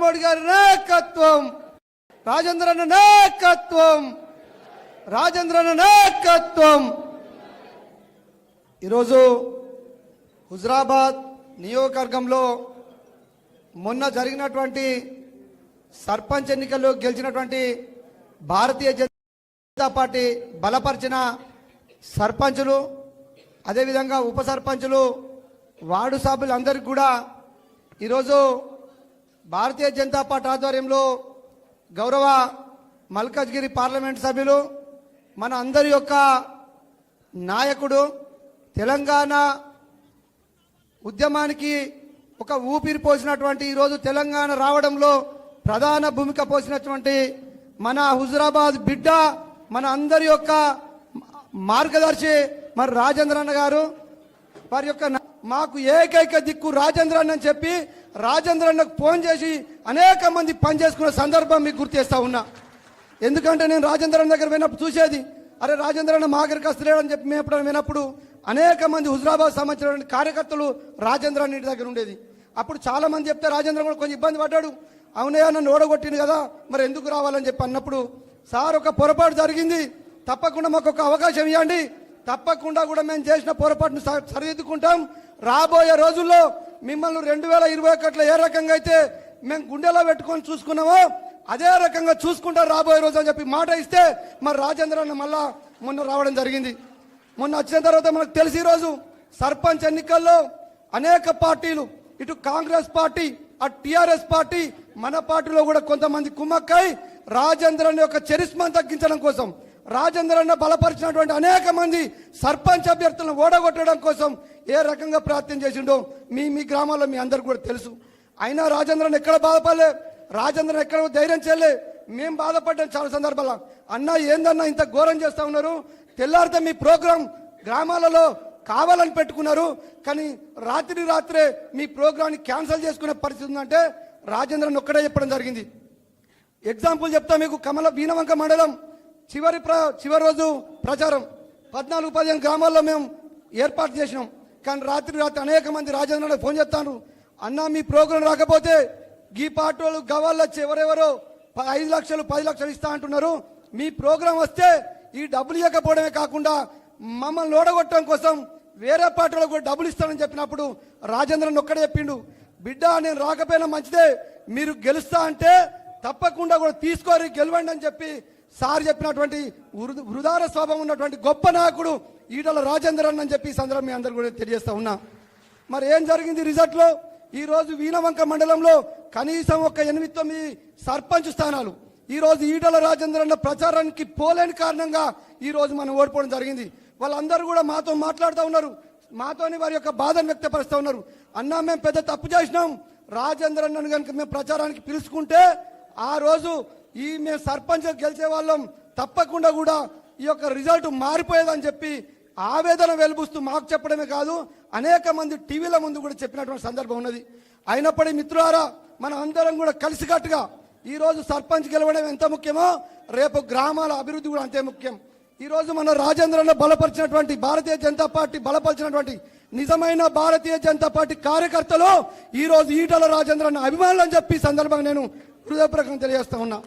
మోడీ గారి నాయకత్వం, రాజేంద్రన్న నాయకత్వం, రాజేంద్రన్న నాయకత్వం. ఈరోజు హుజరాబాద్ నియోజకవర్గంలో మొన్న జరిగినటువంటి సర్పంచ్ ఎన్నికల్లో గెలిచినటువంటి భారతీయ జనతా పార్టీ బలపరిచిన సర్పంచులు, అదేవిధంగా ఉప సర్పంచులు, వార్డు సభ్యులందరికీ కూడా ఈరోజు భారతీయ జనతా పార్టీ ఆధ్వర్యంలో గౌరవ మల్కాజ్గిరి పార్లమెంట్ సభ్యులు, మన అందరి యొక్క నాయకుడు, తెలంగాణ ఉద్యమానికి ఒక ఊపిరి పోసినటువంటి, ఈరోజు తెలంగాణ రావడంలో ప్రధాన భూమిక పోసినటువంటి మన హుజరాబాద్ బిడ్డ, మన అందరి యొక్క మార్గదర్శి మరి రాజేంద్రన్న గారు, వారి యొక్క మాకు ఏకైక దిక్కు రాజేంద్రన్న అని చెప్పి రాజేంద్రన్నకు ఫోన్ చేసి అనేక మంది పనిచేసుకున్న సందర్భం మీకు గుర్తు చేస్తా ఉన్నా. ఎందుకంటే నేను రాజేంద్రన్న దగ్గర విన్నప్పుడు చూసేది, అరే రాజేంద్రన్న మా దగ్గరికి వస్తలేడని చెప్పి మేము ఎప్పుడైనా విన్నప్పుడు అనేక మంది హుజరాబాద్ సంబంధించిన కార్యకర్తలు రాజేంద్రన్న ఇంటి దగ్గర ఉండేది. అప్పుడు చాలా మంది చెప్తే రాజేంద్ర కూడా కొంచెం ఇబ్బంది పడ్డాడు. అవునయ్యా నన్ను ఓడగొట్టింది కదా, మరి ఎందుకు రావాలని చెప్పి అన్నప్పుడు, సార్ ఒక పొరపాటు జరిగింది, తప్పకుండా మాకు ఒక అవకాశం ఇవ్వండి, తప్పకుండా కూడా మేము చేసిన పొరపాటును సరిదిద్దుకుంటాం. రాబోయే రోజుల్లో మిమ్మల్ని 2021లో ఏ రకంగా అయితే మేము గుండెలో పెట్టుకొని చూసుకున్నామో అదే రకంగా చూసుకుంటారు రాబోయే రోజు అని చెప్పి మాట ఇస్తే మరి రాజేంద్రన్న మళ్ళా మొన్న రావడం జరిగింది. మొన్న వచ్చిన తర్వాత మనకు తెలిసి ఈరోజు సర్పంచ్ ఎన్నికల్లో అనేక పార్టీలు, ఇటు కాంగ్రెస్ పార్టీ, అటు టిఆర్ఎస్ పార్టీ, మన పార్టీలో కూడా కొంతమంది కుమ్మక్కై రాజేంద్రన్న యొక్క చరిస్మాను తగ్గించడం కోసం, రాజేంద్రన్న బలపరిచినటువంటి అనేక మంది సర్పంచ్ అభ్యర్థులను ఓడగొట్టడం కోసం ఏ రకంగా ప్రయత్నం చేసిండో మీ గ్రామాల్లో మీ అందరికి కూడా తెలుసు. అయినా రాజేంద్రన్న ఎక్కడ బాధపడలే, రాజేంద్రన్న ఎక్కడ ధైర్యం చేయలే. మేము బాధపడ్డాం చాలా సందర్భాల్లో, అన్న ఏందన్నా ఇంత ఘోరం చేస్తా ఉన్నారు, తెల్లారితే మీ ప్రోగ్రాం గ్రామాలలో కావాలని పెట్టుకున్నారు, కానీ రాత్రే మీ ప్రోగ్రాన్ని క్యాన్సిల్ చేసుకునే పరిస్థితి ఉందంటే రాజేంద్రన్ ఒక్కడే చెప్పడం జరిగింది. ఎగ్జాంపుల్ చెప్తా మీకు. వీణవంక మండలం చివరి రోజు ప్రచారం 14-15 గ్రామాల్లో మేము ఏర్పాటు చేసినాం. కానీ రాత్రి అనేక మంది రాజేంద్రన్ ఫోన్ చేస్తాను, అన్న మీ ప్రోగ్రాం రాకపోతే ఈ పార్టీ వాళ్ళు గవాళ్ళు వచ్చి ఎవరెవరో 5 లక్షలు 10 లక్షలు ఇస్తా అంటున్నారు, మీ ప్రోగ్రాం వస్తే ఈ డబ్బులు ఇవ్వకపోవడమే కాకుండా మమ్మల్ని ఓడగొట్టడం కోసం వేరే పార్టీలకు కూడా డబ్బులు ఇస్తానని చెప్పినప్పుడు రాజేంద్రన్ ఒక్కడే చెప్పిండు, బిడ్డ నేను రాకపోయినా మంచిదే, మీరు గెలుస్తా అంటే తప్పకుండా కూడా తీసుకోరి గెలవండి అని చెప్పి సార్ చెప్పినటువంటి హృదయ స్వభావం ఉన్నటువంటి గొప్ప నాయకుడు ఈటల రాజేంద్రన్ అని చెప్పి ఈ సందర్భం మీ అందరూ కూడా తెలియజేస్తా ఉన్నా. మరి ఏం జరిగింది రిజల్ట్లో? ఈ రోజు వీణవంక మండలంలో కనీసం ఒక 8-9 సర్పంచ్ స్థానాలు ఈ రోజు ఈటల రాజేంద్రన్న ప్రచారానికి పోలేని కారణంగా ఈ రోజు మనం ఓడిపోవడం జరిగింది. వాళ్ళందరూ కూడా మాతో మాట్లాడుతూ ఉన్నారు, మాతోని వారి యొక్క బాధను వ్యక్తపరుస్తూ ఉన్నారు. అన్నా మేము పెద్ద తప్పు చేసినాం, రాజేంద్రన్నను కనుక మేము ప్రచారానికి పిలుచుకుంటే ఆ రోజు మేము సర్పంచ్ గెలిచే వాళ్ళం, తప్పకుండా కూడా ఈ యొక్క రిజల్ట్ మారిపోయేదని చెప్పి ఆవేదన వెలుబుస్తూ మాకు చెప్పడమే కాదు అనేక మంది టీవీల ముందు కూడా చెప్పినటువంటి సందర్భం ఉన్నది. అయినప్పటికీ మిత్రులారా, మనం అందరం కూడా కలిసికట్టుగా ఈ రోజు సర్పంచ్ గెలవడం ఎంత ముఖ్యమో రేపు గ్రామాల అభివృద్ధి కూడా అంతే ముఖ్యం. ఈ రోజు మన రాజేంద్రన్న బలపరిచినటువంటి భారతీయ జనతా పార్టీ బలపరిచినటువంటి నిజమైన భారతీయ జనతా పార్టీ కార్యకర్తలు ఈ రోజు ఈటల రాజేంద్రన్న అభిమానులు అని చెప్పి సందర్భంగా నేను హృదయపూర్వకంగా తెలియజేస్తా ఉన్నా.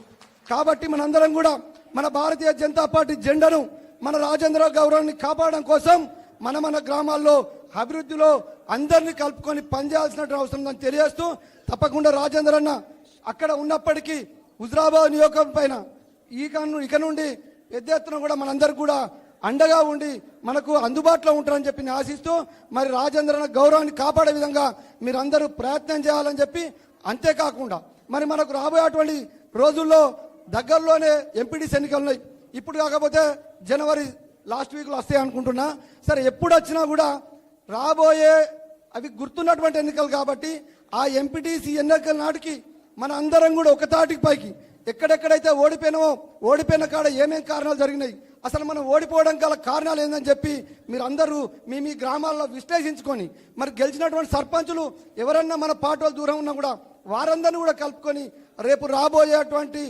కాబట్టి మనందరం కూడా మన భారతీయ జనతా పార్టీ జెండాను, మన రాజేంద్ర గౌరవాన్ని కాపాడడం కోసం మన గ్రామాల్లో అభివృద్ధిలో అందరినీ కలుపుకొని పనిచేయాల్సిన అవసరం ఉందని తెలియజేస్తూ, తప్పకుండా రాజేంద్రన్న అక్కడ ఉన్నప్పటికీ హుజరాబాద్ నియోజకవర్గం పైన ఇక నుండి పెద్ద ఎత్తున కూడా మనందరికీ కూడా అండగా ఉండి మనకు అందుబాటులో ఉంటారని చెప్పి ఆశిస్తూ, మరి రాజేంద్రన్న గౌరవాన్ని కాపాడే విధంగా మీరందరూ ప్రయత్నం చేయాలని చెప్పి, అంతేకాకుండా మరి మనకు రాబోయేటువంటి రోజుల్లో దగ్గరలోనే ఎంపీటీసీ ఎన్నికలు ఉన్నాయి. ఇప్పుడు కాకపోతే జనవరి లాస్ట్ వీక్లో వస్తాయి అనుకుంటున్నా. సరే ఎప్పుడు వచ్చినా కూడా రాబోయే అవి గుర్తున్నటువంటి ఎన్నికలు కాబట్టి ఆ ఎంపీటీసీ ఎన్నికల నాటికి మన అందరం కూడా ఒక తాటికి పైకి ఎక్కడెక్కడైతే ఓడిపోయిన కాడ ఏమేం కారణాలు జరిగినాయి, అసలు మనం ఓడిపోవడం గల కారణాలు ఏందని చెప్పి మీరు అందరూ మీ గ్రామాల్లో విశ్లేషించుకొని, మరి గెలిచినటువంటి సర్పంచులు ఎవరన్నా మన పార్టీ దూరం ఉన్నా కూడా వారందరినీ కూడా కలుపుకొని రేపు రాబోయేటువంటి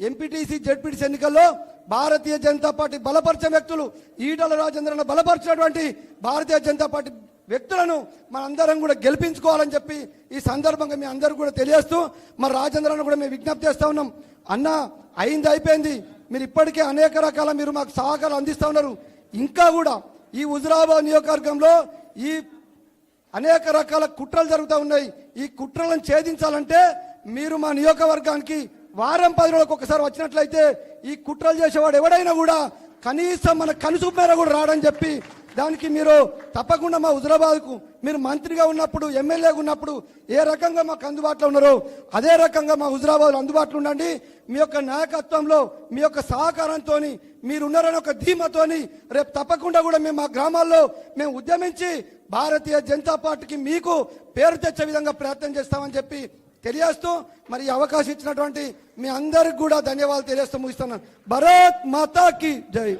ఎంపీటీసీ జెడ్పీటీసీ ఎన్నికల్లో భారతీయ జనతా పార్టీ బలపరిచే వ్యక్తులు ఈటల రాజేంద్రన్న బలపరిచినటువంటి భారతీయ జనతా పార్టీ వ్యక్తులను మనందరం కూడా గెలిపించుకోవాలని చెప్పి ఈ సందర్భంగా మీ అందరూ కూడా తెలియజేస్తూ మరి రాజేంద్రను కూడా మేము విజ్ఞప్తి చేస్తా ఉన్నాం. అన్న అయింది అయిపోయింది, మీరు ఇప్పటికే అనేక రకాల మీరు మాకు సహకారం అందిస్తూ ఉన్నారు. ఇంకా కూడా ఈ హుజురాబాద్ నియోజకవర్గంలో ఈ అనేక రకాల కుట్రలు జరుగుతూ ఉన్నాయి. ఈ కుట్రలను ఛేదించాలంటే మీరు మా నియోజకవర్గానికి వారం 10 రోజులకు ఒకసారి వచ్చినట్లయితే ఈ కుట్రలు చేసేవాడు ఎవడైనా కూడా కనీసం మన కనుసూపు మేర కూడా రాడని చెప్పి దానికి మీరు తప్పకుండా మా హుజురాబాద్కు మీరు మంత్రిగా ఉన్నప్పుడు ఎమ్మెల్యేగా ఉన్నప్పుడు ఏ రకంగా మాకు అందుబాటులో ఉన్నారో అదే రకంగా మా హుజురాబాద్లో అందుబాటులో ఉండండి. మీ యొక్క నాయకత్వంలో మీ యొక్క సహకారంతో మీరున్నారని ఒక ధీమతోని రేపు తప్పకుండా కూడా మేము మా గ్రామాల్లో మేము ఉద్యమించి భారతీయ జనతా పార్టీకి మీకు పేరు తెచ్చే విధంగా ప్రయత్నం చేస్తామని చెప్పి తెలియజేస్తూ మరి ఈ అవకాశం ఇచ్చినటువంటి మీ అందరికి కూడా ధన్యవాదాలు తెలియజేస్తూ ముగిస్తున్నాను. భారత్ మాతా కీ జై.